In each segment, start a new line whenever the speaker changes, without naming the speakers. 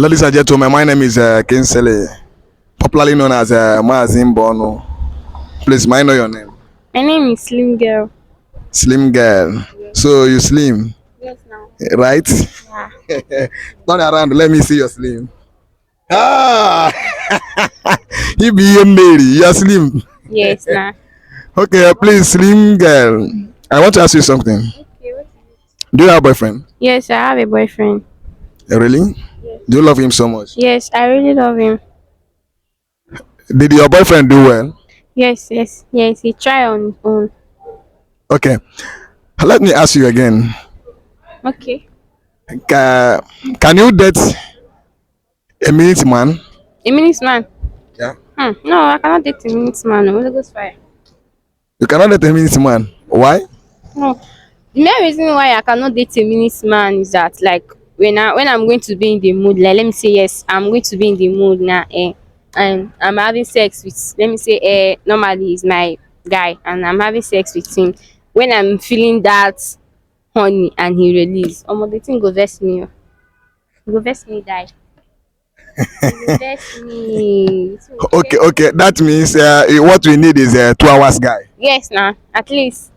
Ladies and gentlemen, my name is Kinsele, popularly known as Mazin Bono. Please, may I know your name?
My name is Slim Girl.
Slim girl. So you slim,
Yes, now.
right?
Yeah.
Turn around, let me see your slim. Ah, you be a Mary, you're slim.
Yes, now.
Okay, please, slim girl. I want to ask you something.
Okay, what is it?
Do you have a boyfriend?
Yes, I have a boyfriend.
Really?
Yes.
Do you love him so much?
Yes, I really love him.
Did your boyfriend do well?
Yes. He tried on his own.
Okay, let me ask you again.
Okay.
Can you date a minute man?
A minute man.
Yeah.
No, I cannot date a minute man. No, Holy Ghost fire.
You cannot date a minute man. Why?
No. The main reason why I cannot date a minute man is that like when I'm going to be in the mood, like let me say yes, I'm going to be in the mood now, and I'm having sex with, let me say normally he's my guy and I'm having sex with him. When I'm feeling that honey and he release, the thing go vex me. Go vex me die. Go vex me. It will
Okay,
vex
okay.
me.
That means what we need is a 2 hours guy.
Yes, now at least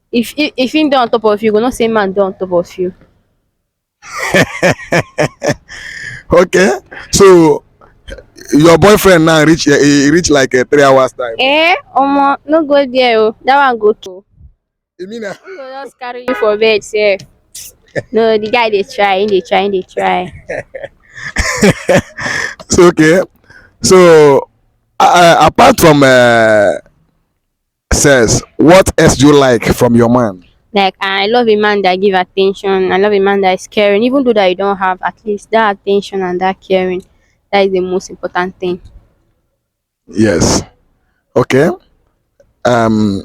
if he dey on top of you, go not say man dey on top of you.
Okay. So your boyfriend now he reach like a 3 hours time.
No go there oh. That one go too.
You mean
He go just carry you for bed sef. No, the guy dey try, he dey try.
so okay. So apart from sex, what else do you like from your man?
Like I love a man that give attention. I love a man that is caring. Even though that you don't have, at least that attention and that caring, that is the most important thing.
Yes. Okay. Um.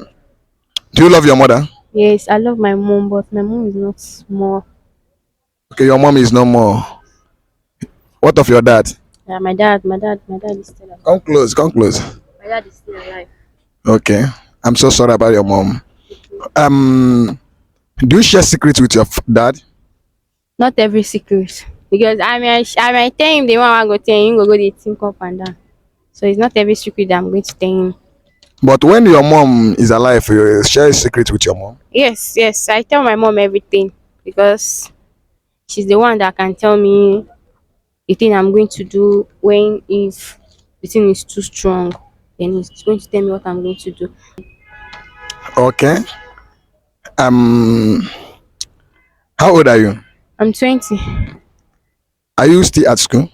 Do you love your mother?
Yes, I love my mom, but my mom is not small.
Okay, your mom is no more. What of your dad?
Yeah, my dad is still alive.
Come close. Come close.
My dad is still alive.
Okay. I'm so sorry about your mom. Um. Do you share secrets with your dad?
Not every secret. Because I might tell him the one I go tell him, go dey think up and down. So it's not every secret that I'm going to tell him.
But when your mom is alive, you share a secret with your mom.
Yes. I tell my mom everything because she's the one that can tell me the thing I'm going to do when if the thing is too strong, then it's going to tell me what I'm going to do.
Okay. Um. How old are you?
I'm 20.
Are you still at school?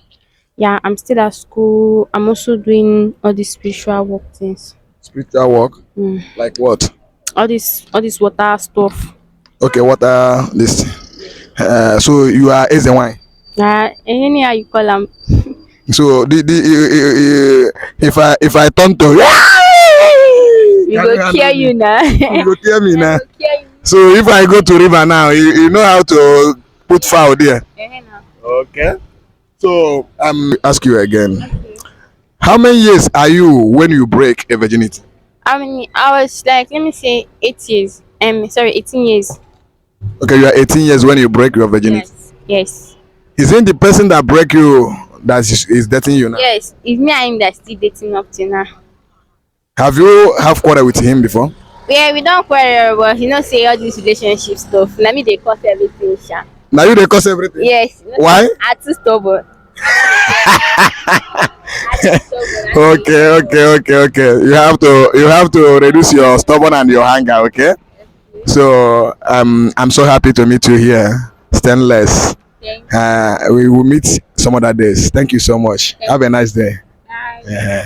Yeah, I'm still at school. I'm also doing all these spiritual work things.
Spiritual work.
Mm.
Like what?
All this water stuff.
Okay. What are this? So you are as a wine.
Anyhow you call them.
So if I turn to
We go kill you now.
you go hear me now.
Go kill you.
So if I go to river now, you know how to put foul there.
Now.
Okay. So ask you again. How many years are you when you break a virginity?
I was like, let me say 8 years. 18 years.
Okay, you are 18 years when you break your virginity.
Yes.
Is it the person that break you that is dating you now?
Yes. It's me and him that still dating up till now.
Have you have quarrel with him before?
Yeah, we don't quarrel, but say all this relationship stuff. Let me dey cause everything, sha.
Now you they cause everything.
Yes.
Why?
I too stubborn.
Okay. You have to reduce your stubborn and your anger. Okay. So I'm so happy to meet you here. Stainless.
Thank
We will meet some other days. Thank you so much. Have a nice day.
Bye.
Yeah.